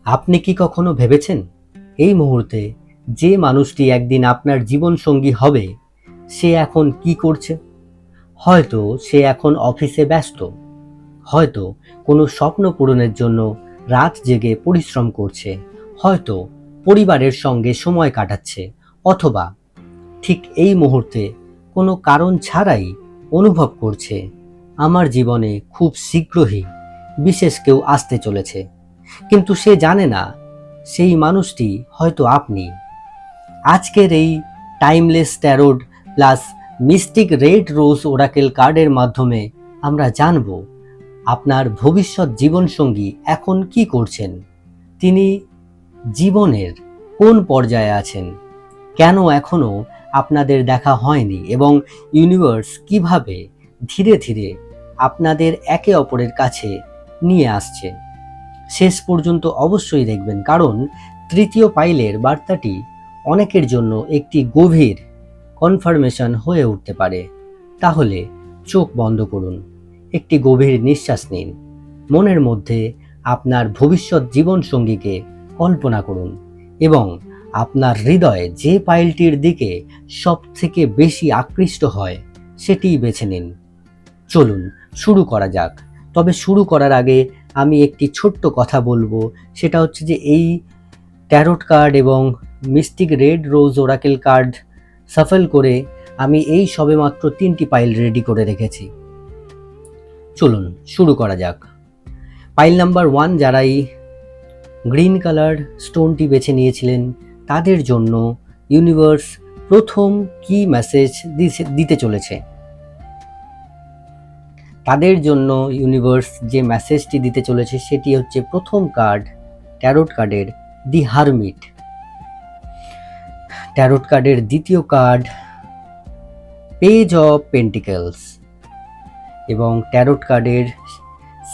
আপনি কি কখনো ভেবেছেন এই মুহূর্তে যে মানুষটি একদিন আপনার জীবন সঙ্গী হবে সে এখন কি করছে? হয়তো সে এখন অফিসে ব্যস্ত, হয়তো কোনো স্বপ্ন পূরণের জন্য রাত জেগে পরিশ্রম করছে, হয়তো পরিবারের সঙ্গে সময় কাটাচ্ছে, অথবা ঠিক এই মুহূর্তে কোনো কারণ ছাড়াই অনুভব করছে আমার জীবনে খুব শীঘ্রই বিশেষ কেউ আসতে চলেছে। কিন্তু সে জানে না সেই মানুষটি হয়তো আপনি। আজকের এই timeless tarot plus mystic red rose Oracle কার্ডের মাধ্যমে আমরা জানব আপনার ভবিষ্যৎ জীবনসঙ্গী এখন কি করছেন, তিনি জীবনের কোন পর্যায়ে আছেন, কেন এখনো আপনাদের দেখা হয়নি এবং ইউনিভার্স কিভাবে ধীরে ধীরে আপনাদের একে অপরের কাছে নিয়ে আসছে। শেষ পর্যন্ত অবশ্যই দেখবেন, কারণ তৃতীয় পাইলের বার্তাটি অনেকের জন্য একটি গভীর কনফার্মেশন হয়ে উঠতে পারে। তাহলে চোখ বন্ধ করুন, একটি গভীর নিঃশ্বাস নিন, মনের মধ্যে আপনার ভবিষ্যৎ জীবনসঙ্গীকে কল্পনা করুন এবং আপনার হৃদয়ে যে পাইলটির দিকে সবথেকে বেশি আকৃষ্ট হয় সেটিই বেছে নিন। চলুন শুরু করা যাক। তবে শুরু করার আগে আমি একটি ছোট্ট কথা বলবো, সেটা হচ্ছে যে এই ট্যারোট কার্ড এবং mystic red rose Oracle card Shuffle করে আমি এই সবেমাত্র 3টি পাইল রেডি করে রেখেছি। চলুন শুরু করা যাক। পাইল নাম্বার 1, যারাই গ্রিন কালার স্টোনটি বেছে নিয়েছিলেন তাদের জন্য ইউনিভার্স প্রথম কি মেসেজ দিতে চলেছে। তাদের জন্য ইউনিভার্স যে মেসেজটি দিতে চলেছে সেটি হচ্ছে প্রথম কার্ড ট্যারোট কার্ডের দি হারমিট, ট্যারোট কার্ডের দ্বিতীয় কার্ড পেজ অফ পেন্টিকেলস এবং ট্যারোট কার্ডের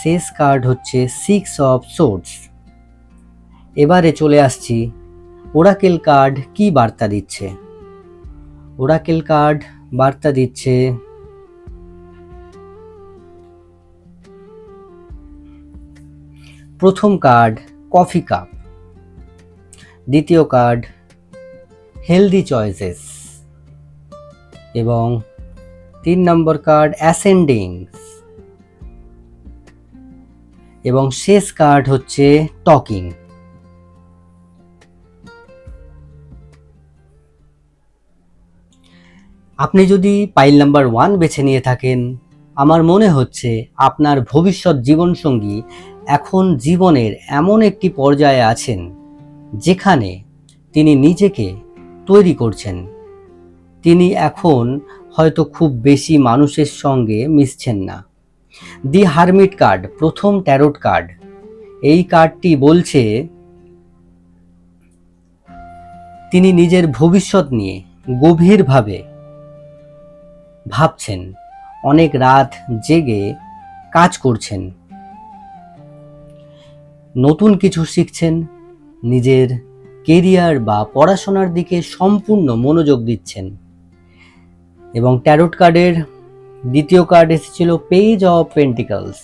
শেষ কার্ড হচ্ছে 6 অফ সোর্ডস। এবারে চলে আসছি ওরাকেল কার্ড কি বার্তা দিচ্ছে। ওরাকেল কার্ড বার্তা দিচ্ছে প্রথম কার্ড কফি কাপ, দ্বিতীয় কার্ড হেলদি চয়েসেস এবং 3 নম্বর কার্ড অ্যাসেন্ডিং এবং শেষ কার্ড হচ্ছে টকিং। আপনি যদি পাইল নাম্বার 1 বেছে নিয়ে থাকেন, আমার মনে হচ্ছে আপনার ভবিষ্যৎ জীবনসঙ্গী এখন জীবনের এমন একটি পর্যায়ে আছেন যেখানে তিনি নিজেকে তৈরি করছেন। তিনি এখন হয়তো খুব বেশি মানুষের সঙ্গে মিশছেন না। দি হারমিট কার্ড প্রথম ট্যারোট কার্ড, এই কার্ডটি বলছে তিনি নিজের ভবিষ্যৎ নিয়ে গভীরভাবে ভাবছেন, অনেক রাত জেগে কাজ করছেন, নতুন কিছু শিখছেন, নিজের কেরিয়ার বা পড়াশোনার দিকে সম্পূর্ণ মনোযোগ দিচ্ছেন। এবং ট্যারোট কার্ডের দ্বিতীয় কার্ড এসেছিল পেজ অফ পেন্টিকলস।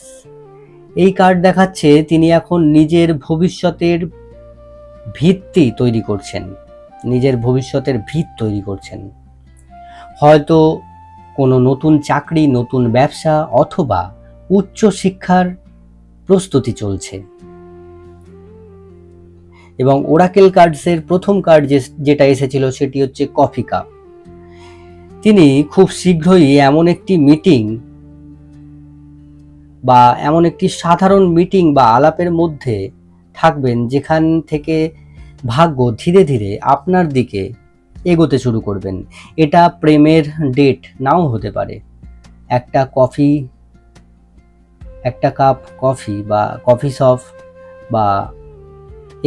এই কার্ড দেখাচ্ছে তিনি এখন নিজের ভবিষ্যতের ভিত্তি তৈরি করছেন, নিজের ভবিষ্যতের ভিত তৈরি করছেন। হয়তো কোনো নতুন চাকরি, নতুন ব্যবসা অথবা উচ্চ শিক্ষার প্রস্তুতি চলছে। এবং ওরাকেল কার্ডসের প্রথম কার্ড যেটা এসেছিল সেটি হচ্ছে কফি কাপ। তিনি খুব শীঘ্রই এমন একটি মিটিং বা এমন একটি সাধারণ মিটিং বা আলাপের মধ্যে থাকবেন যেখান থেকে ভাগ্য ধীরে ধীরে আপনার দিকে এগোতে শুরু করবেন। এটা প্রেমের ডেট নাও হতে পারে, একটা কাপ কফি বা কফি শপ বা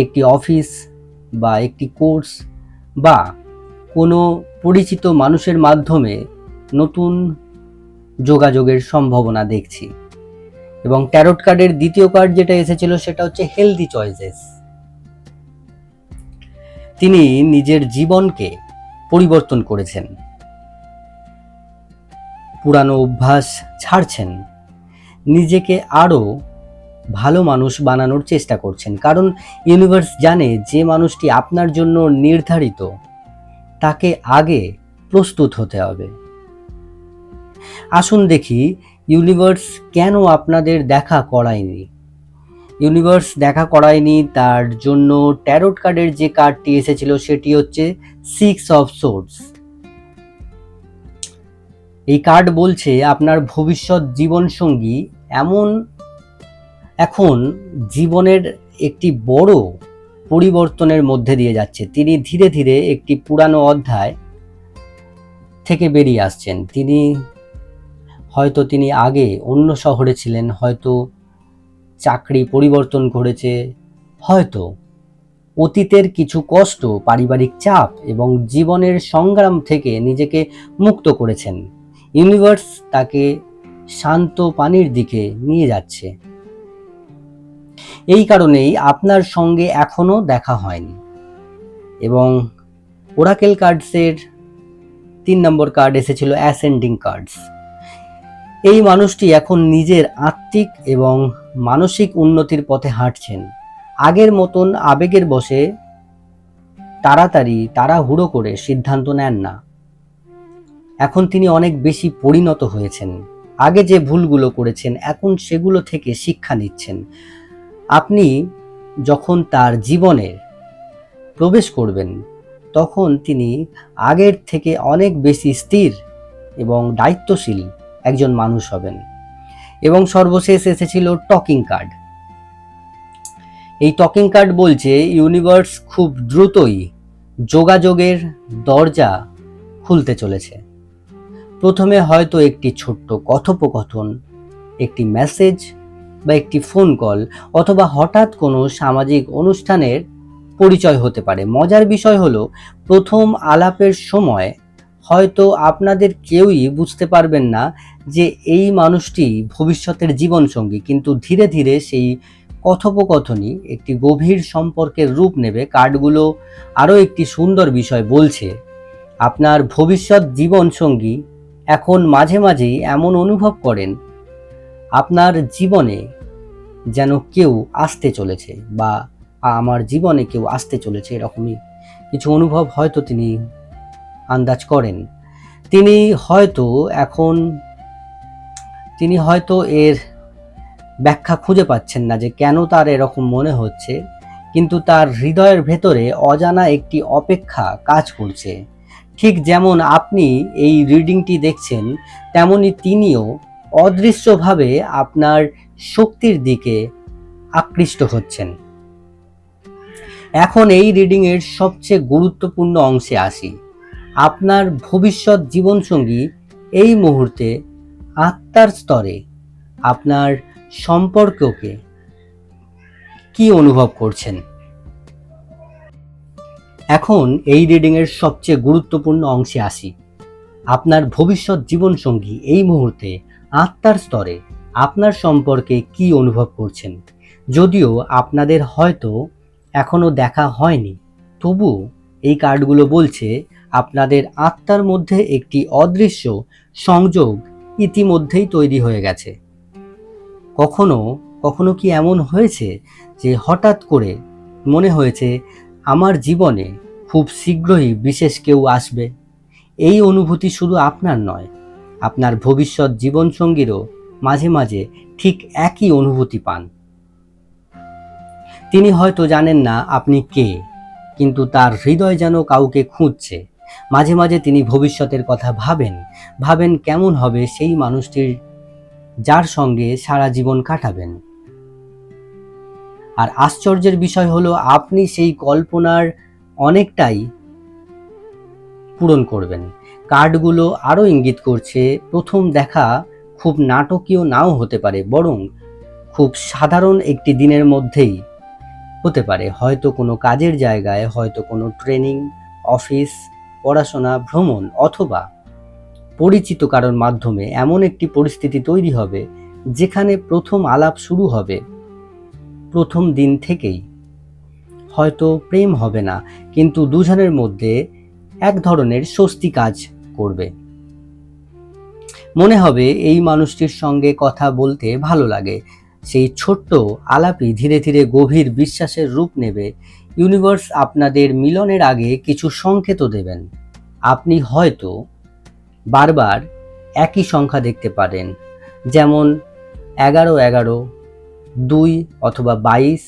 একটি অফিস বা একটি কোর্স বা কোনো পরিচিত মানুষের মাধ্যমে নতুন যোগাযোগের সম্ভাবনা দেখছি। এবং ট্যারোট কার্ডের দ্বিতীয় কার্ড যেটা এসেছিল সেটা হচ্ছে হেলদি চয়েসেস। তিনি নিজের জীবনকে পরিবর্তন করেছেন, পুরানো অভ্যাস ছাড়ছেন, নিজেকে আরো ভালো মানুষ বানানোর চেষ্টা করছেন, কারণ ইউনিভার্স জানে যে মানুষটি আপনার জন্য নির্ধারিত তাকে আগে প্রস্তুত হতে হবে। আসুন দেখি ইউনিভার্স কেন আপনাদের দেখা করায়নি। ইউনিভার্স দেখা করায়নি তার জন্য ট্যারোট কার্ডের যে কার্ডটি এসেছিল সেটি হচ্ছে 6 অফ সোর্ডস। এই কার্ড বলছে আপনার ভবিষ্যৎ জীবনসঙ্গী এখন জীবনের একটি বড় পরিবর্তনের মধ্যে দিয়ে যাচ্ছে। তিনি ধীরে ধীরে একটি পুরানো অধ্যায় থেকে বেরিয়ে আসছেন। তিনি আগে অন্য শহরে ছিলেন, হয়তো চাকরি পরিবর্তন করেছে, হয়তো অতীতের কিছু কষ্ট, পারিবারিক চাপ এবং জীবনের সংগ্রাম থেকে নিজেকে মুক্ত করেছেন। ইউনিভার্স তাকে শান্ত পানির দিকে নিয়ে যাচ্ছে। এই কারণেই আপনার সঙ্গে এখনো দেখা হয়নি। এবং ওরাকেল কার্ডসের 3 নম্বর কার্ড এসেছিল অ্যাসেন্ডিং কার্ডস। এই মানুষটি এখন নিজের আত্মিক এবং মানসিক উন্নতির পথে হাঁটছেন। আগের মতন আবেগের বশে তাড়াহুড়ো করে সিদ্ধান্ত নেন না। এখন তিনি অনেক বেশি পরিণত হয়েছেন। আগে যে ভুলগুলো করেছেন এখন সেগুলো থেকে শিক্ষা নিচ্ছেন। আপনি যখন তার জীবনে প্রবেশ করবেন তখন তিনি আগের থেকে অনেক বেশি স্থির এবং দায়িত্বশীল একজন মানুষ হবেন। এবং সর্বশেষ এসেছিল টকিং কার্ড। এই টকিং কার্ড বলছে ইউনিভার্স খুব দ্রুতই যোগাযোগের দরজা খুলতে চলেছে। প্রথমে হয়তো একটি ছোট্ট কথোপকথন, একটি মেসেজ বা একটি ফোন কল, অথবা হঠাৎ কোনো সামাজিক অনুষ্ঠানের পরিচয় হতে পারে। মজার বিষয় হলো প্রথম আলাপের সময় হয়তো আপনাদের কেউই বুঝতে পারবেন না যে এই মানুষটি ভবিষ্যতের জীবনসঙ্গী, কিন্তু ধীরে ধীরে সেই কথোপকথনই একটি গভীর সম্পর্কের রূপ নেবে। কার্ডগুলো আরও একটি সুন্দর বিষয় বলছে, আপনার ভবিষ্যৎ জীবনসঙ্গী এখন মাঝে মাঝেই এমন অনুভব করেন আপনার জীবনে যেন কেউ আসতে চলেছে, বা আমার জীবনে কেউ আসতে চলেছে, এরকমই কিছু অনুভব হয়তো তিনি আন্দাজ করেন। তিনি হয়তো এর ব্যাখ্যা খুঁজে পাচ্ছেন না যে কেন তার এরকম মনে হচ্ছে, কিন্তু তার হৃদয়ের ভেতরে অজানা একটি অপেক্ষা কাজ করছে। ঠিক যেমন আপনি এই রিডিংটি দেখছেন, তেমনি তিনিও অদৃশ্যভাবে আপনার শক্তির দিকে আকৃষ্ট হচ্ছেন। এখন এই রিডিংয়ের সবচেয়ে গুরুত্বপূর্ণ অংশে আসি। আপনার ভবিষ্যৎ জীবনসঙ্গী এই মুহূর্তে আত্মার স্তরে আপনার সম্পর্ককে কি অনুভব করছেন। এখন এই রিডিংয়ের সবচেয়ে গুরুত্বপূর্ণ অংশে আসি। আপনার ভবিষ্যৎ জীবনসঙ্গী এই মুহূর্তে আত্মার স্তরে আপনার সম্পর্কে কি অনুভব করছেন। যদিও আপনাদের হয়তো এখনো দেখা হয়নি, তবু এই কার্ডগুলো বলছে আপনাদের আত্মার মধ্যে একটি অদৃশ্য সংযোগ ইতিমধ্যেই তৈরি হয়ে গেছে। কখনো কখনো কি এমন হয়েছে যে হঠাৎ করে মনে হয়েছে আমার জীবনে খুব শীঘ্রই বিশেষ কেউ আসবে? এই অনুভূতি শুধু আপনার নয়, আপনার ভবিষ্যৎ জীবনসঙ্গীরও মাঝে মাঝে ঠিক একই অনুভূতি পান। তিনি হয়তো জানেন না আপনি কে, কিন্তু তার হৃদয় যেন কাউকে খুঁজছে। মাঝে মাঝে তিনি ভবিষ্যতের কথা ভাবেন কেমন হবে সেই মানুষটির যার সঙ্গে সারা জীবন কাটাবেন। আর আশ্চর্যের বিষয় হলো আপনি সেই কল্পনার অনেকটাই পূরণ করবেন। কার্ডগুলো আরও ইঙ্গিত করছে প্রথম দেখা খুব নাটকীয় নাও হতে পারে, বরং খুব সাধারণ একটি দিনের মধ্যেই হতে পারে। হয়তো কোনো কাজের জায়গায়, হয়তো কোনো ট্রেনিং, অফিস, পড়াশোনা, ভ্রমণ, অথবা পরিচিত কারোর মাধ্যমে এমন একটি পরিস্থিতি তৈরি হবে যেখানে প্রথম আলাপ শুরু হবে প্রথম দিন থেকেই। হয়তো প্রেম হবে না, কিন্তু দুজনের মধ্যে এক ধরনের স্বস্তি কাজ করবে। মনে হবে এই মানুষটির সঙ্গে কথা বলতে ভালো লাগে, সেই ছোট্ট আলাপই ধীরে ধীরে গভীর বিশ্বাসের রূপ নেবে। ইউনিভার্স আপনাদের মিলনের আগে কিছু সংকেত দেবেন। আপনি হয়তো বারবার একই সংখ্যা দেখতে পারেন, যেমন 11-11, 2 অথবা 22,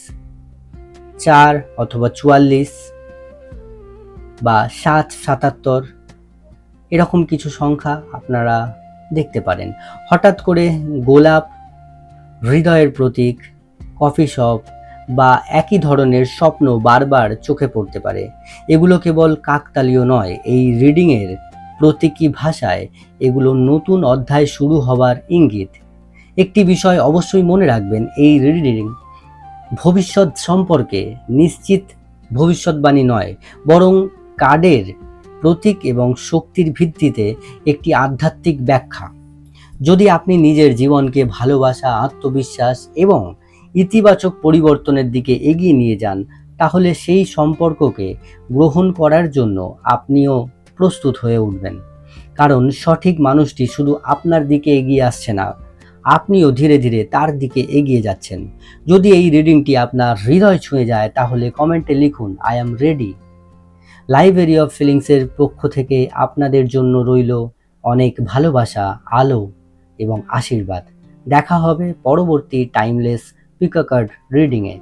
4 অথবা 44 বা 7-77, এরকম কিছু সংখ্যা আপনারা দেখতে পারেন। হঠাৎ করে গোলাপ, হৃদয়ের প্রতীক, কফি শপ বা একই ধরনের স্বপ্ন বারবার চোখে পড়তে পারে। এগুলো কেবল কাকতালীয় নয়, এই রিডিংয়ের প্রতীকী ভাষায় এগুলো নতুন অধ্যায় শুরু হবার ইঙ্গিত। একটি বিষয় অবশ্যই মনে রাখবেন, এই রিডিং ভবিষ্যৎ সম্পর্কে নিশ্চিত ভবিষ্যৎবাণী নয়, বরং কার্ডের প্রতীক এবং শক্তির ভিত্তিতে একটি আধ্যাত্মিক ব্যাখ্যা। যদি আপনি নিজের জীবনকে ভালোবাসা, আত্মবিশ্বাস এবং ইতিবাচক পরিবর্তনের দিকে এগিয়ে নিয়ে যান, তাহলে সেই সম্পর্ককে গ্রহণ করার জন্য আপনিও প্রস্তুত হয়ে উঠবেন। কারণ সঠিক মানুষটি শুধু আপনার দিকে এগিয়ে আসছে না, আপনিও ধীরে ধীরে তার দিকে এগিয়ে যাচ্ছেন। যদি এই রিডিংটি আপনার হৃদয় ছুঁয়ে যায়, তাহলে কমেন্টে লিখুন I am ready. Library of ফিলিংসের পক্ষ থেকে আপনাদের জন্য রইল অনেক ভালোবাসা, আলো এবং আশীর্বাদ। দেখা হবে পরবর্তী টাইমলেস পিকা কার্ড রিডিংয়ে।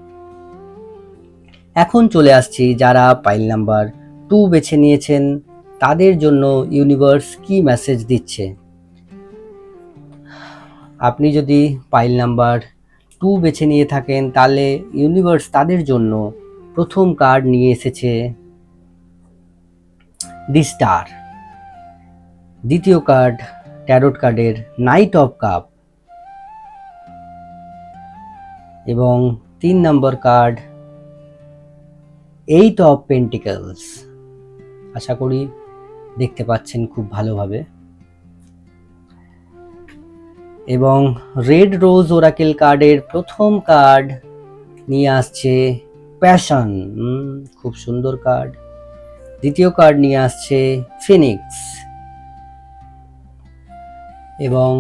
এখন চলে আসছি যারা পাইল নাম্বার 2 বেছে নিয়েছেন, তাদের জন্য ইউনিভার্স কি মেসেজ দিচ্ছে। আপনি যদি পাইল নাম্বার 2 বেছে নিয়ে থাকেন, তাহলে ইউনিভার্স তাদের জন্য প্রথম কার্ড নিয়ে এসেছে দি স্টার। দ্বিতীয় কার্ড ট্যারোট কার্ডের নাইট অফ কাপ এবং 3 নম্বর কার্ড 8 অফ পেন্টিকলস। আশা করি দেখতে পাচ্ছেন খুব ভালোভাবে। এবং রেড রোজ ওরাকেল কার্ডের প্রথম কার্ড নিয়ে আসছে প্যাশন, খুব সুন্দর কার্ড। দ্বিতীয় কার্ড নিয়ে আসছে ফিনিক্স এবং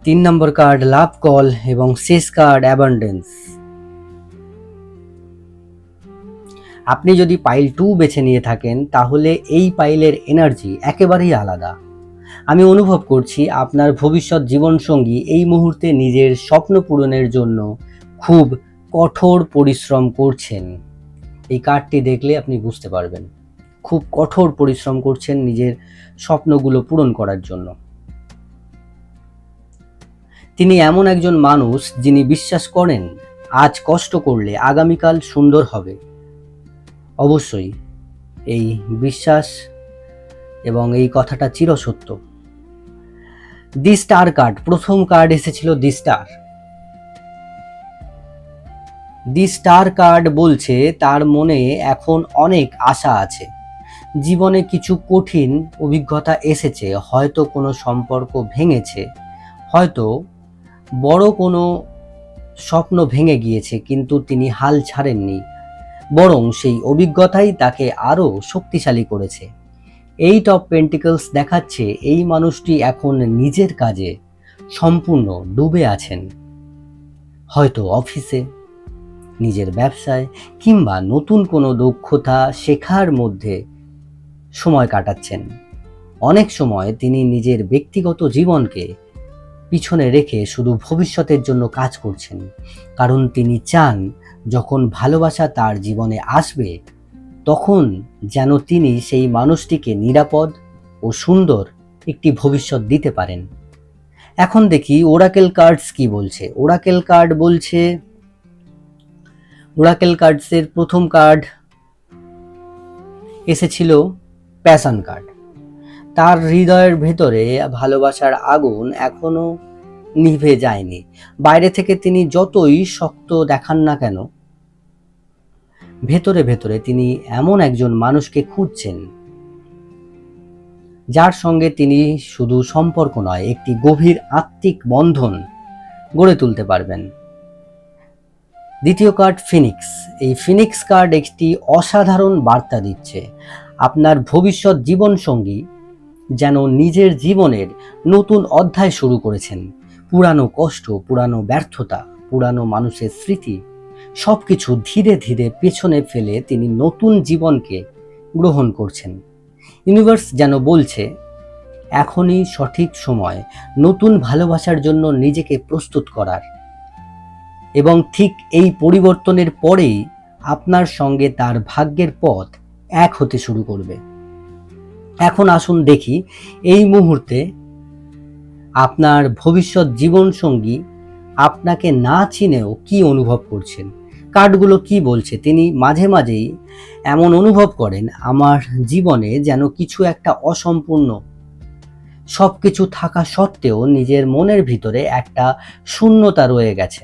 3 নম্বর কার্ড লাভ কল এবং শেষ কার্ড অ্যাবান্ডেন্স। আপনি যদি পাইল 2 বেছে নিয়ে থাকেন, তাহলে এই পাইলের এনার্জি একেবারেই আলাদা। আমি অনুভব করছি আপনার ভবিষ্যৎ জীবনসঙ্গী এই মুহূর্তে নিজের স্বপ্ন পূরণের জন্য খুব কঠোর পরিশ্রম করছেন। এই কার্ডটি দেখলে আপনি বুঝতে পারবেন, খুব কঠোর পরিশ্রম করছেন নিজের স্বপ্নগুলো পূরণ করার জন্য। তিনি এমন একজন মানুষ যিনি বিশ্বাস করেন আজ কষ্ট করলে আগামীকাল সুন্দর হবে। অবশ্যই এই বিশ্বাস এবং এই কথাটা চিরসত্য। দি স্টার কার্ড, প্রথম কার্ড এসেছিল দি স্টার। দি স্টার কার্ড বলছে তার মনে এখন অনেক আশা আছে। জীবনে কিছু কঠিন অভিজ্ঞতা এসেছে, হয়তো কোনো সম্পর্ক ভেঙেছে, হয়তো বড় কোনো স্বপ্ন ভেঙে গিয়েছে, কিন্তু তিনি হাল ছাড়েননি, বরং সেই অভিজ্ঞতাই তাকে আরো শক্তিশালী করেছে। 8 অফ পেন্টিকলস দেখাচ্ছে এই মানুষটি এখন নিজের কাজে সম্পূর্ণ ডুবে আছেন, হয়তো অফিসে, নিজের ব্যবসায় কিংবা নতুন কোনো দক্ষতা শেখার মধ্যে সময় কাটাচ্ছেন। অনেক সময় তিনি নিজের ব্যক্তিগত জীবনকে পিছনে রেখে শুধু ভবিষ্যতের জন্য কাজ করছেন, কারণ তিনি চান যখন ভালোবাসা তার জীবনে আসবে, তখন যেন তিনি সেই মানুষটিকে নিরাপদ ও সুন্দর একটি ভবিষ্যৎ দিতে পারেন। এখন দেখি ওরাকেল কার্ডস কি বলছে। ওরাকেল কার্ড বলছে, ওরাকেল কার্ডসের প্রথম কার্ড এসেছিল প্যাশন কার্ড। তার হৃদয়ের ভেতরে ভালোবাসার আগুন এখনো নিভে যায়নি। বাইরে থেকে তিনি যতই শক্ত দেখান না কেন, ভেতরে ভেতরে তিনি এমন একজন মানুষকে খুঁজছেন যার সঙ্গে তিনি শুধু সম্পর্ক নয়, একটি গভীর আত্মিক বন্ধন গড়ে তুলতে পারবেন। দ্বিতীয় কার্ড ফিনিক্স। এই ফিনিক্স কার্ড একটি অসাধারণ বার্তা দিচ্ছে। আপনার ভবিষ্যৎ জীবনসঙ্গী যেন নিজের জীবনের নতুন অধ্যায় শুরু করেছেন। পুরানো কষ্ট, পুরানো ব্যর্থতা, পুরানো মানুষের স্মৃতি সবকিছু ধীরে ধীরে পেছনে ফেলে তিনি নতুন জীবনকে গ্রহণ করছেন। ইউনিভার্স যেন বলছে, এখনই সঠিক সময় নতুন ভালোবাসার জন্য নিজেকে প্রস্তুত করার, এবং ঠিক এই পরিবর্তনের পরেই আপনার সঙ্গে তার ভাগ্যের পথ এক হতে শুরু করবে। এখন আসুন দেখি এই মুহূর্তে আপনার ভবিষ্যৎ জীবনসঙ্গী আপনাকে না চিনেও কি অনুভব করছেন। কার্ডগুলো কি বলছে? তিনি মাঝে মাঝেই এমন অনুভব করেন, আমার জীবনে যেন কিছু একটা অসম্পূর্ণ, সবকিছু থাকা সত্ত্বেও নিজের মনের ভিতরে একটা শূন্যতা রয়ে গেছে।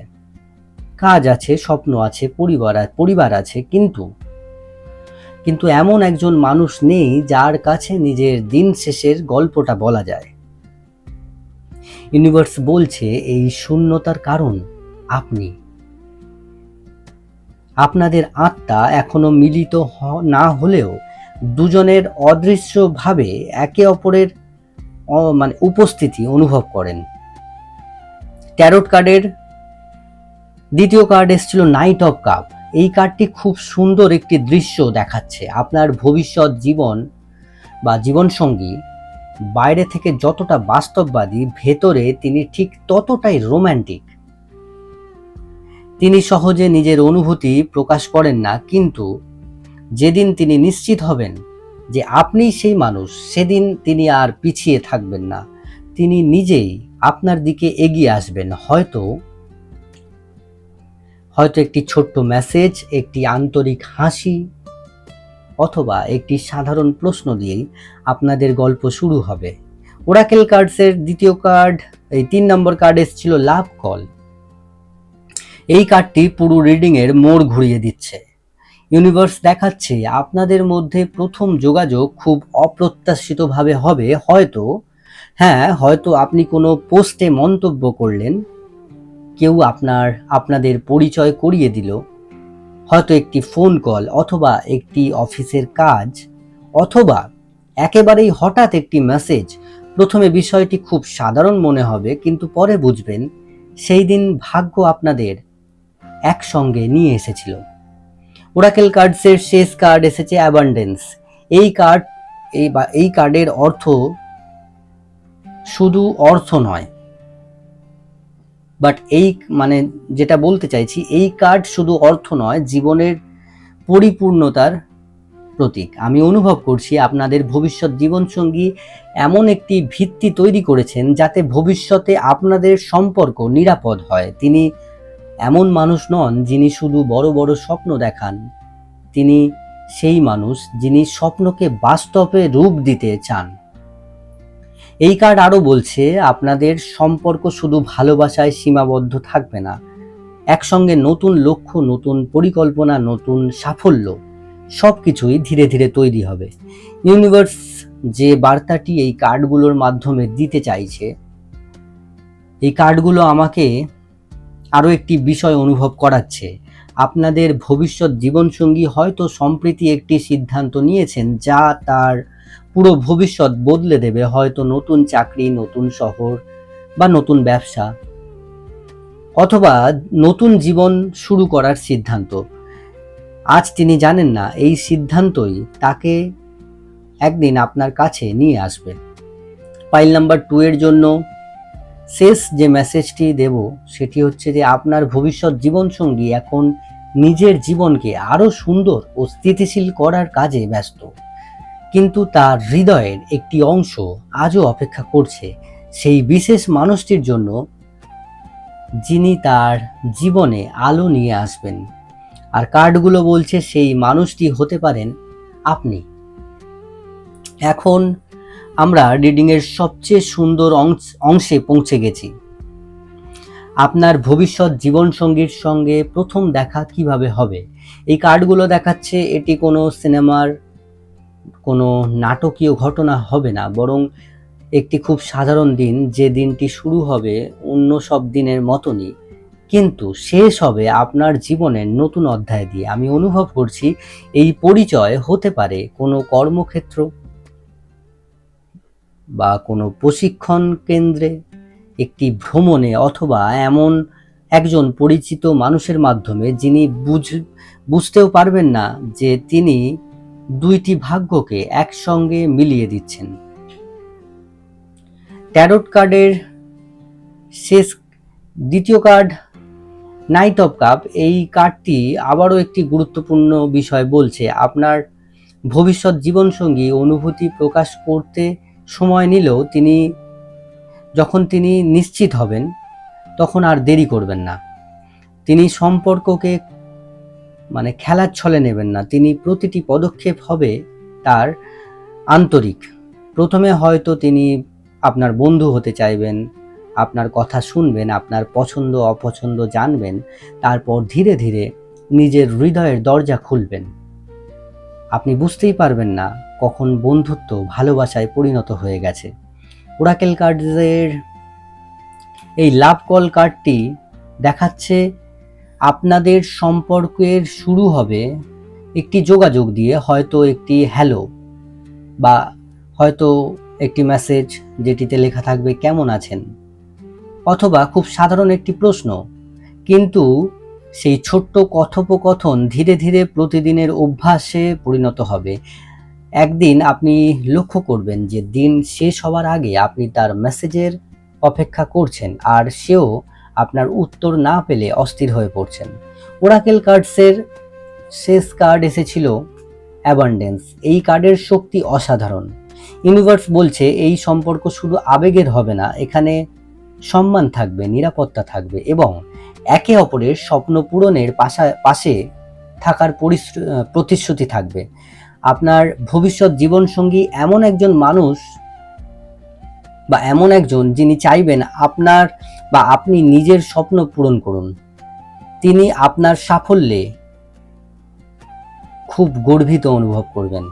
কাজ আছে, স্বপ্ন আছে, পরিবার আছে, কিন্তু এমন একজন মানুষ নেই যার কাছে নিজের দিন শেষের গল্পটা বলা যায়। ইউনিভার্স বলছে, এই শূন্যতার কারণ আপনি। আপনাদের আত্মা এখনো মিলিত না হলেও দুজনের অদৃশ্যভাবে একে অপরের উপস্থিতি অনুভব করেন। ট্যারোট কার্ডের দ্বিতীয় কার্ড এসেছিল নাইট অফ কাপ। এই কার্ডটি খুব সুন্দর একটি দৃশ্য দেখাচ্ছে। আপনার ভবিষ্যৎ জীবন বা জীবনসঙ্গী বাইরে থেকে যতটা বাস্তববাদী, ভেতরে তিনি ঠিক ততটাই রোম্যান্টিক। তিনি সহজে নিজের অনুভূতি প্রকাশ করেন না, কিন্তু যেদিন তিনি নিশ্চিত হবেন যে আপনি সেই মানুষ, সেদিন তিনি আর পিছিয়ে থাকবেন না। তিনি নিজেই আপনার দিকে এগিয়ে আসবেন। হয়তো একটি ছোট্ট মেসেজ, একটি আন্তরিক হাসি, অথবা একটি সাধারণ প্রশ্ন দিয়েই আপনাদের গল্প শুরু হবে। ওরাকেল কার্ডসের দ্বিতীয় কার্ড, এই 3 নম্বর কার্ড এসেছিল লাভ কল। এই কার্ডটি পুরো রিডিং এর মোড় ঘুরিয়ে দিচ্ছে। ইউনিভার্স দেখাচ্ছে আপনাদের মধ্যে প্রথম যোগাযোগ খুব অপ্রত্যাশিতভাবে হবে। হয়তো আপনি কোনো পোস্টে মন্তব্য করলেন, কেউ আপনাদের পরিচয় করিয়ে দিল, হয়তো একটি ফোন কল, অথবা একটি অফিসের কাজ, অথবা একেবারেই হঠাৎ একটি মেসেজ। প্রথমে বিষয়টি খুব সাধারণ মনে হবে, কিন্তু পরে বুঝবেন সেই দিন ভাগ্য আপনাদের একসঙ্গে নিয়ে এসেছিল। ওরাকেল কার্ডসের শেষ কার্ড এসেছে অ্যাবান্ডেন্স। এই কার্ডের অর্থ শুধু অর্থ নয়, বাট যেটা বলতে চাইছি, এই কার্ড শুধু অর্থ নয়, জীবনের পরিপূর্ণতার প্রতীক। আমি অনুভব করছি আপনাদের ভবিষ্যৎ জীবনসঙ্গী এমন একটি ভিত্তি তৈরি করেছেন যাতে ভবিষ্যতে আপনাদের সম্পর্ক নিরাপদ হয়। তিনি এমন মানুষ নন যিনি শুধু বড় বড় স্বপ্ন দেখান, তিনি সেই মানুষ যিনি স্বপ্নকে বাস্তবে রূপ দিতে চান। এই কার্ড আরো বলছে, আপনাদের সম্পর্ক শুধু ভালোবাসায় সীমাবদ্ধ থাকবে না। একসঙ্গে নতুন লক্ষ্য, নতুন পরিকল্পনা, নতুন সাফল্য সবকিছুই ধীরে ধীরে তৈরি হবে। ইউনিভার্স যে বার্তাটি এই কার্ডগুলোর মাধ্যমে দিতে চাইছে, এই কার্ডগুলো আমাকে আরো একটি বিষয় অনুভব করাচ্ছে। আপনাদের ভবিষ্যৎ জীবনসঙ্গী হয়তো সম্প্রতি একটি সিদ্ধান্ত নিয়েছেন যা তার পুরো ভবিষ্যৎ বদলে দেবে। হয়তো নতুন চাকরি, নতুন শহর, বা নতুন ব্যবসা, অথবা নতুন জীবন শুরু করার সিদ্ধান্ত। আজ তিনি জানেন না এই সিদ্ধান্তই তাকে একদিন আপনার কাছে নিয়ে আসবে। পাইল নাম্বার 2 এর জন্য শেষ যে মেসেজটি দেব সেটি হচ্ছে যে আপনার ভবিষ্যৎ জীবনসঙ্গী এখন নিজের জীবনকে আরো সুন্দর ও স্থিতিশীল করার কাজে ব্যস্ত, কিন্তু তার হৃদয়ের একটি অংশ আজও অপেক্ষা করছে সেই বিশেষ মানুষটির জন্য যিনি তার জীবনে আলো নিয়ে আসবেন। আর কার্ডগুলো বলছে সেই মানুষটি হতে পারেন আপনি। এখন আমরা রিডিং এর সবচেয়ে সুন্দর অংশে পৌঁছে গেছি। আপনার ভবিষ্যৎ জীবনসঙ্গীর সঙ্গে প্রথম দেখা কিভাবে হবে। এই কার্ডগুলো দেখাচ্ছে এটি কোনো সিনেমার কোনো নাটকীয় ঘটনা হবে না, বরং একটি খুব সাধারণ দিন, যে দিনটি শুরু হবে অন্য সব দিনের মতনই, কিন্তু শেষ হবে আপনার জীবনের নতুন অধ্যায় দিয়ে। আমি অনুভব করছি এই পরিচয় হতে পারে কোনো কর্মক্ষেত্র বা কোনো প্রশিক্ষণ কেন্দ্রে, একটি ভ্রমণে অথবা এমন একজন পরিচিত মানুষের মাধ্যমে যিনি বুঝতেও পারবেন না যে তিনি দুইটি ভাগ্যকে একসঙ্গে মিলিয়ে দিচ্ছেন। ট্যারোট কার্ডের শেষ দ্বিতীয় কার্ড নাইট অফ কাপ, এই কার্ডটি আবারও একটি গুরুত্বপূর্ণ বিষয় বলছে। আপনার ভবিষ্যৎ জীবনসঙ্গী অনুভূতি প্রকাশ করতে সময় নিলেও যখন তিনি নিশ্চিত হবেন তখন আর দেরি করবেন না। তিনি সম্পর্ককে খেলার ছলে নেবেন না, তিনি প্রতিটি পদক্ষেপ হবে তার আন্তরিক। প্রথমে হয়তো তিনি আপনার বন্ধু হতে চাইবেন, আপনার কথা শুনবেন, আপনার পছন্দ অপছন্দ জানবেন, তারপর ধীরে ধীরে নিজের হৃদয়ের দরজা খুলবেন। আপনি বুঝতেই পারবেন না কখন বন্ধুত্ব ভালোবাসায় পরিণত হয়ে গেছে। ওরাকেল কার্ডের এই লাভ কল কার্ডটি দেখাচ্ছে আপনাদের সম্পর্কের শুরু হবে একটি যোগাযোগ দিয়ে, হয়তো একটি হ্যালো বা হয়তো একটি মেসেজ যেটিতে লেখা থাকবে কেমন আছেন, অথবা খুব সাধারণ একটি প্রশ্ন। কিন্তু সেই ছোট্ট কথোপকথন ধীরে ধীরে প্রতিদিনের অভ্যাসে পরিণত হবে। একদিন আপনি লক্ষ্য করবেন যে দিন শেষ হওয়ার আগে আপনি তার মেসেজের অপেক্ষা করছেন, আর সেও আপনার উত্তর না পেলে অস্থির হয়ে পড়ছেন। ওরাকেল কার্ডসের শেষ কার্ড এসেছিল অ্যাবান্ডেন্স। এই কার্ডের শক্তি অসাধারণ। ইউনিভার্স বলছে এই সম্পর্ক শুধু আবেগের হবে না, এখানে সম্মান থাকবে, নিরাপত্তা থাকবে এবং একে অপরের স্বপ্ন পূরণের পাশে থাকার প্রতিশ্রুতি থাকবে। আপনার ভবিষ্যৎ জীবনসঙ্গী এমন একজন মানুষ বা এমন একজন যিনি চাইবেন আপনার বা আপনি নিজের স্বপ্ন পূরণ করুন। তিনি আপনার সাফল্যে খুব গর্বিত অনুভব করবেন।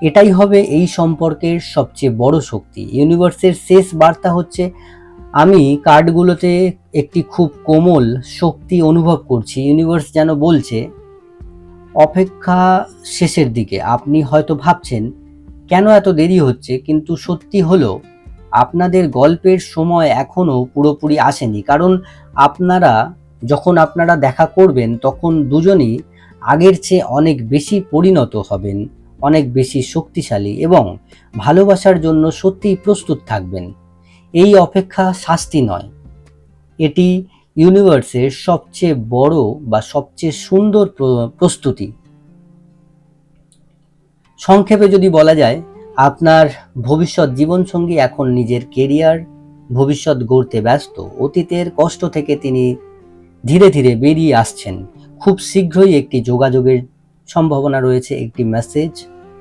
এটাই হবে এই সম্পর্কের সবচেয়ে বড় শক্তি। ইউনিভার্সের শেষ বার্তা হচ্ছে, আমি কার্ডগুলোতে একটি খুব কোমল শক্তি অনুভব করছি। ইউনিভার্স যেন বলছে অপেক্ষা শেষের দিকে। আপনি হয়তো ভাবছেন কেন এত দেরি হচ্ছে, কিন্তু সত্যি হলো আপনাদের গল্পের সময় এখনো পুরোপুরি আসেনি। কারণ যখন আপনারা দেখা করবেন তখন দুজনই আগের চেয়ে অনেক বেশি পরিণত হবেন, অনেক বেশি শক্তিশালী এবং ভালোবাসার জন্য সত্যিই প্রস্তুত থাকবেন। এই অপেক্ষা শাস্তি নয়, এটি ইউনিভার্সের সবচেয়ে বড় বা সবচেয়ে সুন্দর প্রস্তুতি। সংক্ষেপে যদি বলা যায়, আপনার ভবিষ্যৎ জীবনসঙ্গী এখন নিজের কেরিয়ার ভবিষ্যৎ গড়তে ব্যস্ত। অতীতের কষ্ট থেকে তিনি ধীরে ধীরে বেরিয়ে আসছেন। খুব শীঘ্রই একটি যোগাযোগের সম্ভাবনা রয়েছে, একটি মেসেজ,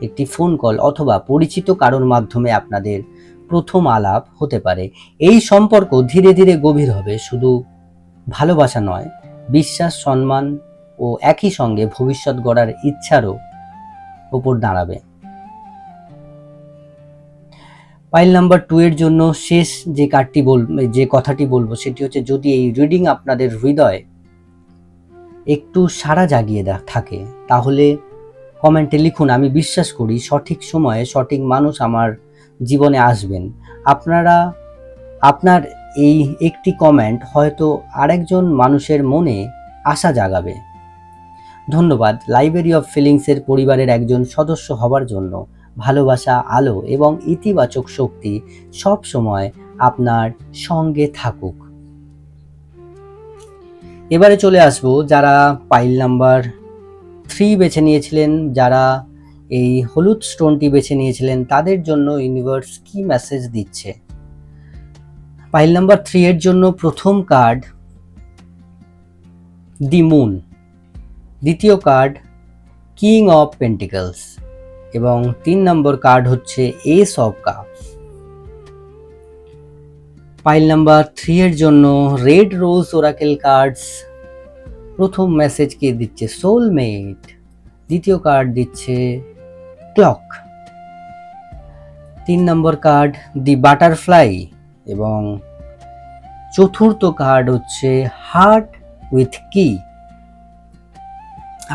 একটি ফোন কল অথবা পরিচিত কারোর মাধ্যমে আপনাদের প্রথম আলাপ হতে পারে। এই সম্পর্ক ধীরে ধীরে গভীর হবে, শুধু ভালোবাসা নয়, বিশ্বাস, সম্মান ও একই সঙ্গে ভবিষ্যৎ গড়ার ইচ্ছারও উপর দাঁড়াবে। পাইল নাম্বার 2 এর জন্য শেষ যে কথাটি বলবো সেটি হচ্ছে, যদি এই রিডিং আপনাদের হৃদয় একটু সাড়া জাগিয়ে থাকে তাহলে কমেন্টে লিখুন, আমি বিশ্বাস করি সঠিক সময়ে সঠিক মানুষ আমার জীবনে আসবেন। আপনার এই একটি কমেন্ট হয়তো আরেকজন মানুষের মনে আশা জাগাবে। ধন্যবাদ লাইব্রেরি অফ ফিলিংসের পরিবারের একজন সদস্য হবার জন্য। ভালোবাসা, আলো এবং ইতিবাচক শক্তি সব সময় আপনার সঙ্গে থাকুক। এবারে চলে আসবো যারা পাইল নাম্বার 3 বেছে নিয়েছিলেন, যারা এই হলুদ স্টোনটি বেছে নিয়েছিলেন, তাদের জন্য ইউনিভার্স কি মেসেজ দিচ্ছে। পাইল নাম্বার 3 এর জন্য প্রথম কার্ড দি মুন, দ্বিতীয় কার্ড কিং অফ পেন্টিকলস এবং 3 নম্বর কার্ড হচ্ছে ace of cups. Pile number 3 এর জন্য রেড রোজ ওরাকেল কার্ডস প্রথম মেসেজ কে দিচ্ছে সোলমেট, দ্বিতীয় কার্ড দিচ্ছে ক্লক, 3 নম্বর কার্ড দি বাটারফ্লাই এবং চতুর্থ কার্ড হচ্ছে হার্ট উইথ কি।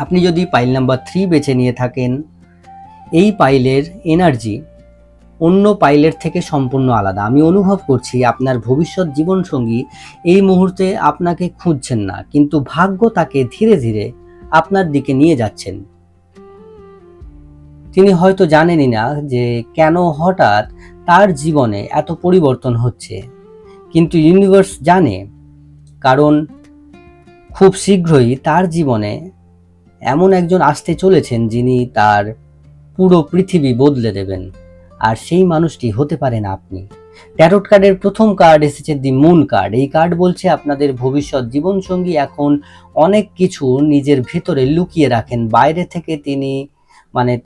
আপনি যদি পাইল নাম্বার 3 বেছে নিয়ে থাকেন, এই পাইলের এনার্জি অন্য পাইলের থেকে সম্পূর্ণ আলাদা। আমি অনুভব করছি আপনার ভবিষ্যৎ জীবনসঙ্গী এই মুহূর্তে আপনাকে খুঁজছেন না, কিন্তু ভাগ্য তাকে ধীরে ধীরে আপনার দিকে নিয়ে যাচ্ছেন। তিনি হয়তো জানেনই না যে কেন হঠাৎ তার জীবনে এত পরিবর্তন হচ্ছে, কিন্তু ইউনিভার্স জানে, কারণ খুব শীঘ্রই তার জীবনে এমন একজন আসতে চলেছেন যিনি তার পুরো পৃথিবী বদলে দেবেন, আর সেই মানুষটি হতে পারেন আপনি। ট্যারোট কার্ডের প্রথম কার্ড এসেছে দি মুন কার্ড। এই কার্ড বলছে আপনাদের ভবিষ্যৎ জীবনসঙ্গী এখন অনেক কিছু নিজের ভিতরে লুকিয়ে রাখেন। বাইরে থেকে তিনি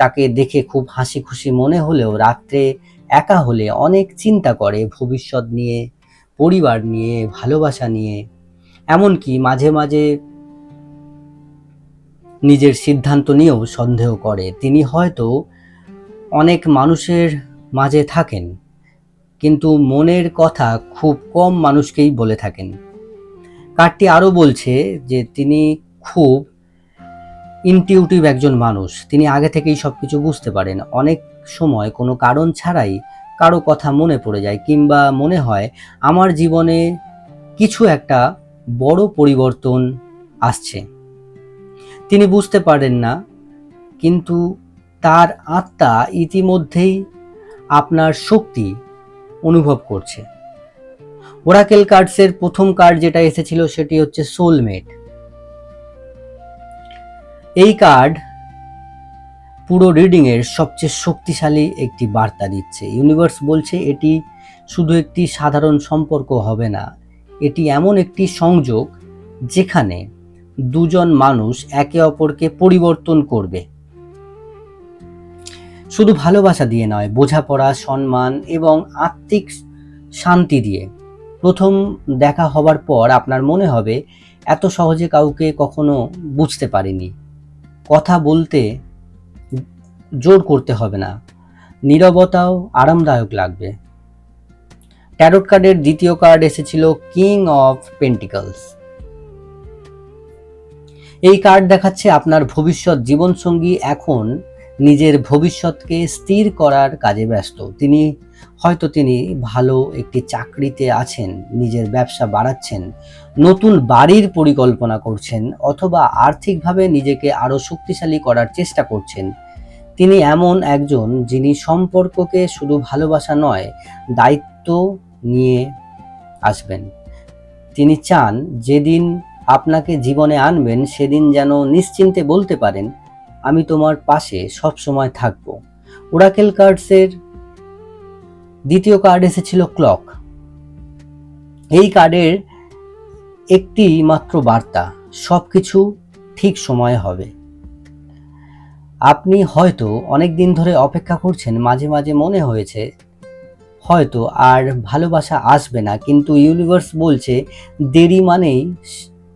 তাকে দেখে খুব হাসি খুশি মনে হলেও রাত্রে একা হলে অনেক চিন্তা করে ভবিষ্যৎ নিয়ে, পরিবার নিয়ে, ভালোবাসা নিয়ে, এমনকি মাঝে মাঝে নিজের সিদ্ধান্ত নিয়েও সন্দেহ করে। তিনি হয়তো অনেক মানুষের মাঝে থাকেন, কিন্তু মনের কথা খুব কম মানুষকেই বলে থাকেন। কার্ডটি আরও বলছে যে তিনি খুব ইনটিউটিভ একজন মানুষ। তিনি আগে থেকেই সবকিছু বুঝতে পারেন। অনেক সময় কোনো কারণ ছাড়াই কারো কথা মনে পড়ে যায়, কিংবা মনে হয় আমার জীবনে কিছু একটা বড় পরিবর্তন আসছে। তিনি বুঝতে পারেন না, কিন্তু তার আত্মা ইতিমধ্যেই আপনার শক্তি অনুভব করছে। ওরাকেল কার্ডসের প্রথম কার্ড যেটা এসেছিল সেটি হচ্ছে সোলমেট। এই কার্ড পুরো রিডিং এর সবচেয়ে শক্তিশালী একটি বার্তা দিচ্ছে। ইউনিভার্স বলছে এটি শুধু একটি সাধারণ সম্পর্ক হবে না, এটি এমন একটি সংযোগ যেখানে দুজন মানুষ একে অপরকে পরিবর্তন করবে, শুধু ভালোবাসা দিয়ে নয়, বোঝাপড়া, সম্মান এবং আত্মিক শান্তি দিয়ে। প্রথম দেখা হবার পর আপনার মনে হবে এত সহজে কাউকে কখনো বুঝতে পারিনি। কথা বলতে জোর করতে হবে না, নীরবতাও আরামদায়ক লাগবে। ট্যারোট কার্ডের দ্বিতীয় কার্ড এসেছিল কিং অফ পেন্টিকলস। এই কার্ড দেখাচ্ছে আপনার ভবিষ্যৎ জীবনসঙ্গী এখন নিজের ভবিষ্যৎকে স্থির করার কাজে ব্যস্ত। তিনি ভালো একটি চাকরিতে আছেন, নিজের ব্যবসা বাড়াচ্ছেন, নতুন বাড়ির পরিকল্পনা করছেন, অথবা আর্থিকভাবে নিজেকে আরো শক্তিশালী করার চেষ্টা করছেন। তিনি এমন একজন যিনি সম্পর্ককে শুধু ভালোবাসা নয়, দায়িত্ব নিয়ে আসবেন। তিনি চান যেদিন আপনাকে জীবনে আনবেন সেদিন যেন নিশ্চিন্তে বলতে পারেন, আমি তোমার পাশে সব সময় থাকব। ওরাকেল কার্ডসের দ্বিতীয় কার্ড এসেছিল ক্লক। এই কার্ডের একটি মাত্র বার্তা, সবকিছু ঠিক সময়ে হবে। আপনি হয়তো অনেক দিন ধরে অপেক্ষা করছেন, মাঝে মাঝে মনে হয়েছে হয়তো আর ভালোবাসা আসবে না, কিন্তু ইউনিভার্স বলছে দেরি মানেই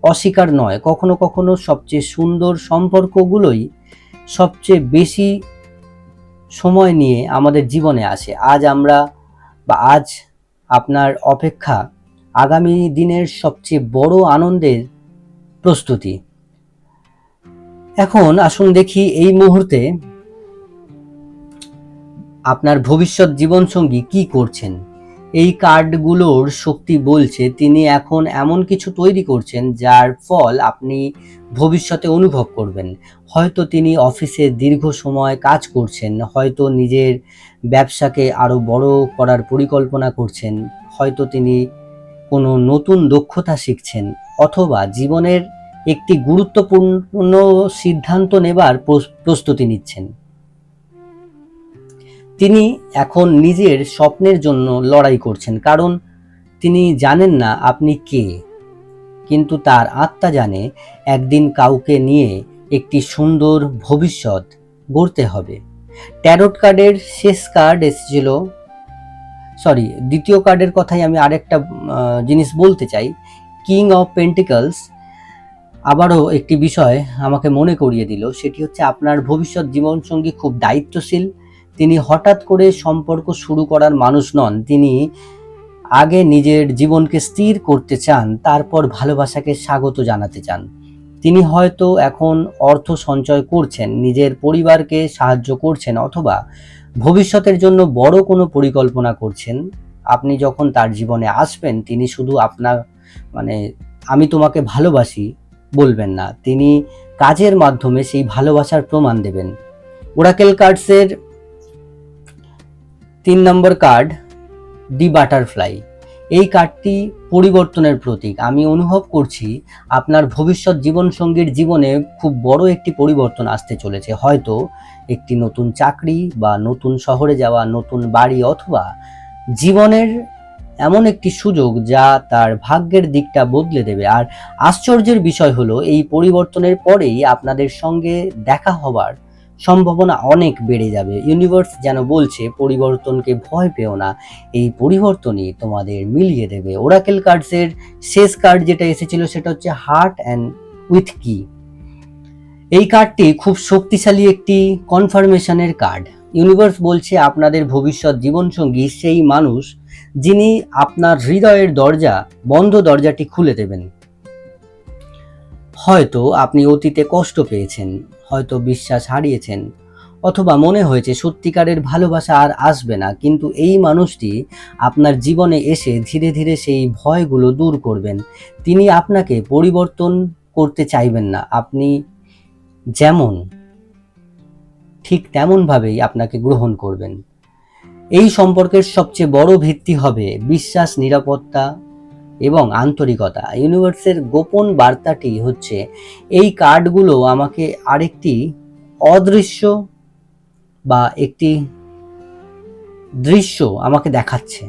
অস্বীকার নয়। কখনো কখনো সবচেয়ে সুন্দর সম্পর্কগুলোই সবচেয়ে বেশি সময় নিয়ে আমাদের জীবনে আসে। আজ আপনার অপেক্ষা আগামী দিনের সবচেয়ে বড় আনন্দের প্রস্তুতি। এখন আসুন দেখি এই মুহূর্তে আপনার ভবিষ্যৎ জীবনসঙ্গী কি করছেন। এই কার্ডগুলোর শক্তি বলছে তিনি এখন এমন কিছু তৈরি করছেন যার ফল আপনি ভবিষ্যতে অনুভব করবেন। হয়তো তিনি অফিসে দীর্ঘ সময় কাজ করছেন, হয়তো নিজের ব্যবসাকে আরো বড় করার পরিকল্পনা করছেন, হয়তো তিনি কোনো নতুন দক্ষতা শিখছেন, অথবা জীবনের একটি গুরুত্বপূর্ণ সিদ্ধান্ত নেবার প্রস্তুতি নিচ্ছেন। তিনি এখন নিজের স্বপ্নের জন্য লড়াই করছেন, কারণ তিনি জানেন না আপনি কে, কিন্তু তার আত্মা জানে একদিন কাউকে নিয়ে একটি সুন্দর ভবিষ্যৎ গড়তে হবে। ট্যারোট কার্ডের শেষ কার্ড এসেছিল, দ্বিতীয় কার্ডের কথাই আমি আরেকটা জিনিস বলতে চাই। কিং অফ পেন্টিকলস আবারও একটি বিষয় আমাকে মনে করিয়ে দিল, সেটি হচ্ছে আপনার ভবিষ্যৎ জীবনসঙ্গী খুব দায়িত্বশীল। তিনি হঠাৎ করে সম্পর্ক শুরু করার মানুষ নন। তিনি আগে নিজের জীবনকে স্থির করতে চান, তারপর ভালোবাসাকে স্বাগত জানাতে চান। তিনি হয়তো এখন অর্থ সঞ্চয় করছেন, নিজের পরিবারকে সাহায্য করছেন, অথবা ভবিষ্যতের জন্য বড় কোনো পরিকল্পনা করছেন। আপনি যখন তার জীবনে আসবেন, তিনি শুধু আপনার মানে আমি তোমাকে ভালোবাসি বলবেন না, তিনি কাজের মাধ্যমে সেই ভালোবাসার প্রমাণ দেবেন। ওরাকেল কার্ডসের 3 নম্বর কার্ড, দি বাটারফ্লাই। এই কার্ডটি পরিবর্তনের প্রতীক। আমি অনুভব করছি আপনার ভবিষ্যৎ জীবনসঙ্গীর জীবনে খুব বড় একটি পরিবর্তন আসতে চলেছে। হয়তো একটি নতুন চাকরি, বা নতুন শহরে যাওয়া, নতুন বাড়ি, অথবা জীবনের এমন একটি সুযোগ যা তার ভাগ্যের দিকটা বদলে দেবে। আর আশ্চর্যের বিষয় হলো, এই পরিবর্তনের পরেই আপনাদের সঙ্গে দেখা হবার সম্ভাবনা অনেক বেড়ে যাবে। ইউনিভার্স যেন বলছে, পরিবর্তনকে ভয় পেও না, এই পরিবর্তনই তোমাদের মিলিয়ে দেবে। ওরাকেল কার্ডসের শেষ কার্ড যেটা এসেছিল সেটা হচ্ছে হার্ট অ্যান্ড উইথ কি। এই কার্ডটি খুব শক্তিশালী একটি কনফার্মেশনের কার্ড। ইউনিভার্স বলছে, আপনাদের ভবিষ্যৎ জীবনসঙ্গী সেই মানুষ যিনি আপনার হৃদয়ের বন্ধ দরজাটি খুলে দেবেন। হয়তো আপনি অতীতে কষ্ট পেয়েছেন, হয়তো বিশ্বাস হারিয়েছেন, অথবা মনে হয়েছে সত্যিকারের ভালোবাসা আর আসবে না, কিন্তু এই মানুষটি আপনার জীবনে এসে ধীরে ধীরে সেই ভয়গুলো দূর করবেন। তিনি আপনাকে পরিবর্তন করতে চাইবেন না, আপনি যেমন ঠিক তেমনভাবেই আপনাকে গ্রহণ করবেন। এই সম্পর্কের সবচেয়ে বড় ভিত্তি হবে বিশ্বাস, নিরাপত্তা এবং আন্তরিকতা। ইউনিভার্সের গোপন বার্তাটি হচ্ছে, এই কার্ডগুলো আমাকে আরেকটি অদৃশ্য বা একটি দৃশ্য আমাকে দেখাচ্ছে।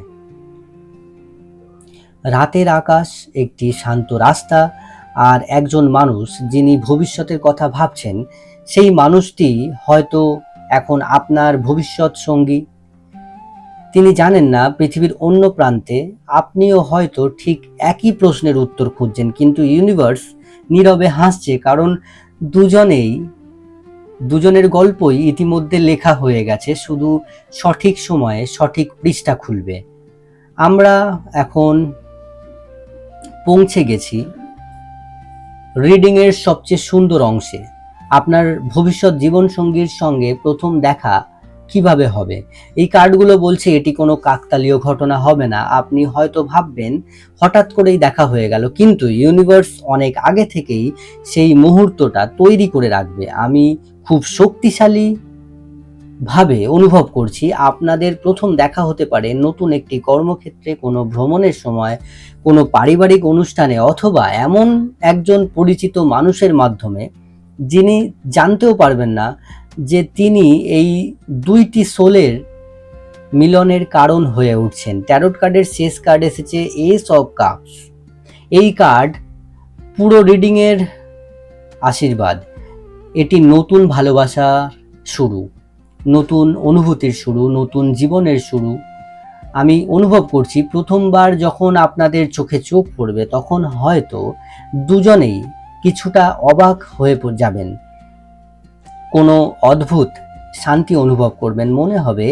রাতের আকাশ, একটি শান্ত রাস্তা, আর একজন মানুষ যিনি ভবিষ্যতের কথা ভাবছেন। সেই মানুষটি হয়তো এখন আপনার ভবিষ্যৎ সঙ্গী। তিনি জানেন না পৃথিবীর অন্য প্রান্তে আপনিও হয়তো ঠিক একই প্রশ্নের উত্তর খুঁজছেন, কিন্তু ইউনিভার্স নীরবে হাসছে, কারণ দুজনের গল্পই ইতিমধ্যে লেখা হয়ে গেছে, শুধু সঠিক সময়ে সঠিক পৃষ্ঠা খুলবে। আমরা এখন পৌঁছে গেছি রিডিং এর সবচেয়ে সুন্দর অংশে। আপনার ভবিষ্যৎ জীবনসঙ্গীর সঙ্গে প্রথম দেখা কিভাবে হবে। এই কার্ডগুলো বলছে এটি কোনো কাকতালীয় ঘটনা হবে না। আপনি হয়তো ভাববেন হঠাৎ করেই দেখা হয়ে গেল, কিন্তু ইউনিভার্স অনেক আগে থেকেই সেই মুহূর্তটা তৈরি করে রাখবে। আমি খুব শক্তিশালী ভাবে অনুভব করছি আপনাদের প্রথম দেখা হতে পারে নতুন একটি কর্মক্ষেত্রে, কোনো ভ্রমণের সময়, কোনো পারিবারিক অনুষ্ঠানে, অথবা এমন একজন পরিচিত মানুষের মাধ্যমে যিনি জানতেও পারবেন না যে তিনি এই দুইটি সোলের মিলনের কারণ হয়ে উঠছেন। ট্যারোট কার্ডের শেষ কার্ড এসেছে এস অফ কাপস। এই কার্ড পুরো রিডিং এর আশীর্বাদ। এটি নতুন ভালোবাসার শুরু, নতুন অনুভূতির শুরু, নতুন জীবনের শুরু। আমি অনুভব করছি প্রথমবার যখন আপনাদের চোখে চোখ পড়বে, তখন হয়তো দুজনেই কিছুটা অবাক হয়ে যাবেন, কোনো অদ্ভুত শান্তি অনুভব করবেন। মনে হবে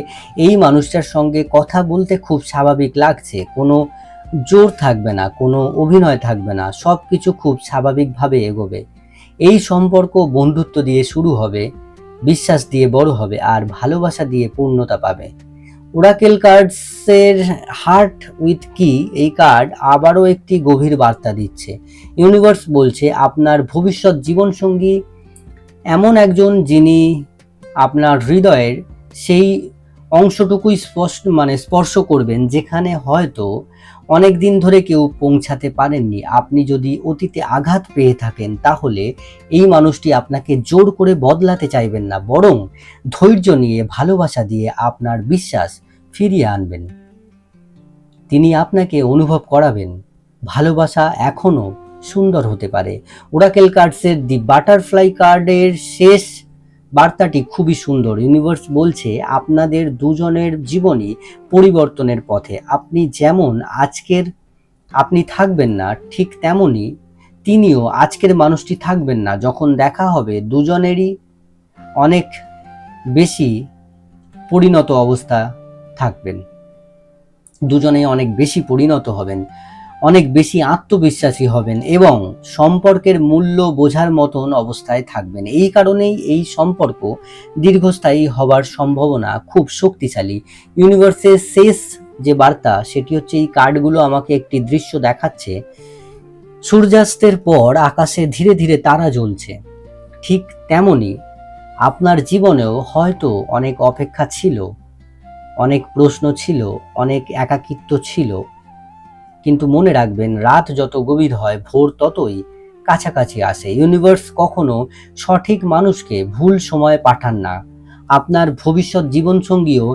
এই মানুষটার সঙ্গে কথা বলতে খুব স্বাভাবিক লাগছে, কোনো জোর থাকবে না, কোনো অভিনয় থাকবে না, সব কিছু খুব স্বাভাবিকভাবে এগোবে। এই সম্পর্ক বন্ধুত্ব দিয়ে শুরু হবে, বিশ্বাস দিয়ে বড় হবে, আর ভালোবাসা দিয়ে পূর্ণতা পাবে। ওরাকেল কার্ডসের হার্ট উইথ কি এই কার্ড আবারও একটি গভীর বার্তা দিচ্ছে। ইউনিভার্স বলছে, আপনার ভবিষ্যৎ জীবনসঙ্গী এমন একজন যিনি আপনার হৃদয়ের সেই অংশটুকুই স্পর্শ করবেন যেখানে হয়তো অনেক দিন ধরে কেউ পৌঁছাতে পারেননি। আপনি যদি অতীতে আঘাত পেয়ে থাকেন, তাহলে এই মানুষটি আপনাকে জোর করে বদলাতে চাইবেন না, বরং ধৈর্য নিয়ে, ভালোবাসা দিয়ে আপনার বিশ্বাস ফিরিয়ে আনবেন। তিনি আপনাকে অনুভব করাবেন ভালোবাসা এখনো সুন্দর হতে পারে। ওরাকেল কার্ডসের দি বাটারফ্লাই কার্ডের শেষ বার্তাটি খুবই সুন্দর। ইউনিভার্স বলছে, আপনাদের দুজনের জীবনই পরিবর্তনের পথে। আপনি যেমন আপনি থাকবেন না, ঠিক তেমনি তিনিও আজকের মানুষটি থাকবেন না। যখন দেখা হবে, দুজনেরই অনেক বেশি পরিণত অবস্থা থাকবেন, দুজনেই অনেক বেশি পরিণত হবেন, অনেক বেশি আত্মবিশ্বাসী হবেন এবং সম্পর্কের মূল্য বোঝার মতন অবস্থায় থাকবেন। এই কারণেই এই সম্পর্ক দীর্ঘস্থায়ী হবার সম্ভাবনা খুব শক্তিশালী। ইউনিভার্সের শেষ যে বার্তা সেটি হচ্ছে, এই কার্ডগুলো আমাকে একটি দৃশ্য দেখাচ্ছে। সূর্যাস্তের পর আকাশে ধীরে ধীরে তারা জ্বলছে। ঠিক তেমনি আপনার জীবনেও হয়তো অনেক অপেক্ষা ছিল, অনেক প্রশ্ন ছিল, অনেক একাকিত্ব ছিল, কিন্তু মনে রাখবেন, রাত যত গভীর হয় ভোর ততই কাছাকাছি আসে। ইউনিভার্স কখনো সঠিক মানুষকে ভুল সময়ে পাঠান না। আপনার ভবিষ্যৎ জীবনসঙ্গীও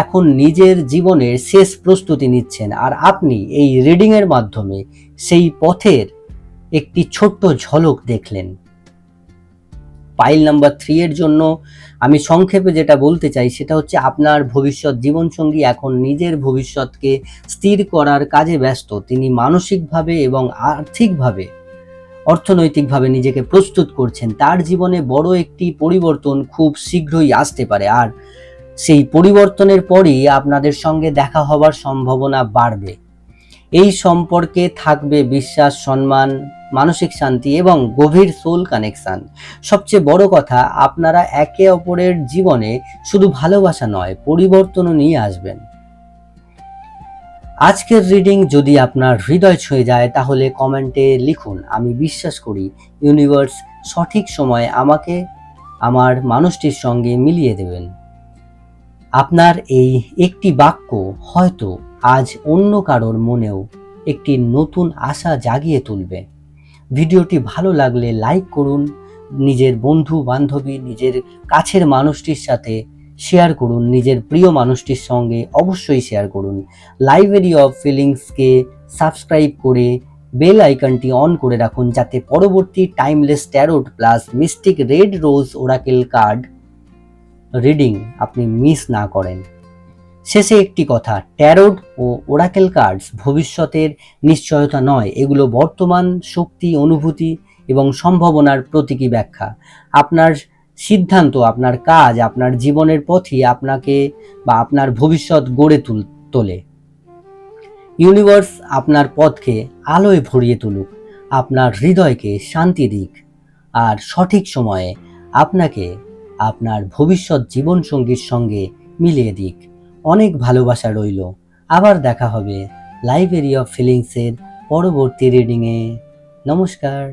এখন নিজের জীবনের শেষ প্রস্তুতি নিচ্ছেন, আর আপনি এই রিডিংয়ের মাধ্যমে সেই পথের একটি ছোট্ট ঝলক দেখলেন। পাইল নাম্বার 3 এর জন্য আমি সংক্ষেপে যেটা বলতে চাই সেটা হচ্ছে, আপনার ভবিষ্যৎ জীবনসঙ্গী এখন নিজের ভবিষ্যৎকে স্থির করার কাজে ব্যস্ত। তিনি মানসিকভাবে এবং আর্থিকভাবে, অর্থনৈতিকভাবে নিজেকে প্রস্তুত করছেন। তার জীবনে বড় একটি পরিবর্তন খুব শীঘ্রই আসতে পারে, আর সেই পরিবর্তনের পরই আপনাদের সঙ্গে দেখা হবার সম্ভাবনা বাড়বে। এই সম্পর্কে থাকবে বিশ্বাস, সম্মান, মানসিক শান্তি এবং গভীর সোল কানেকশন। সবচেয়ে বড় কথা, আপনারা একে অপরের জীবনে শুধু ভালোবাসা নয়, পরিবর্তনও নিয়ে আসবেন। আজকের রিডিং যদি আপনার হৃদয় ছুঁয়ে যায় তাহলে কমেন্টে লিখুন, আমি বিশ্বাস করি ইউনিভার্স সঠিক সময়ে আমাকে আমার মানুষটির সঙ্গে মিলিয়ে দেবেন। আপনার এই একটি বাক্য হয়তো আজ অন্য কারোর মনেও একটি নতুন আশা জাগিয়ে তুলবে। ভিডিওটি ভালো লাগলে লাইক করুন, নিজের বন্ধু বান্ধবী, নিজের কাছের মানুষটির সাথে শেয়ার করুন, নিজের প্রিয় মানুষটির সঙ্গে অবশ্যই শেয়ার করুন। লাইব্রেরি অফ ফিলিংসকে সাবস্ক্রাইব করে বেল আইকনটি অন করে রাখুন, যাতে পরবর্তী timeless tarot plus mystic red rose Oracle card reading আপনি মিস না করেন। শেষে একটি কথা, ট্যারোট ও ওরাকেল কার্ডস ভবিষ্যতের নিশ্চয়তা নয়, এগুলো বর্তমান শক্তি, অনুভূতি এবং সম্ভাবনার প্রতীকী ব্যাখ্যা। আপনার সিদ্ধান্ত, আপনার কাজ, আপনার জীবনের পথই আপনাকে বা আপনার ভবিষ্যৎ গড়ে তোলে। ইউনিভার্স আপনার পথকে আলোয় ভরিয়ে তুলুক, আপনার হৃদয়কে শান্তি দিক, আর সঠিক সময়ে আপনাকে আপনার ভবিষ্যৎ জীবনসঙ্গীর সঙ্গে মিলিয়ে দিক। অনেক ভালোবাসা রইল। আবার দেখা হবে লাইব্রেরি অফ ফিলিংসের পরবর্তী রিডিংয়ে। নমস্কার।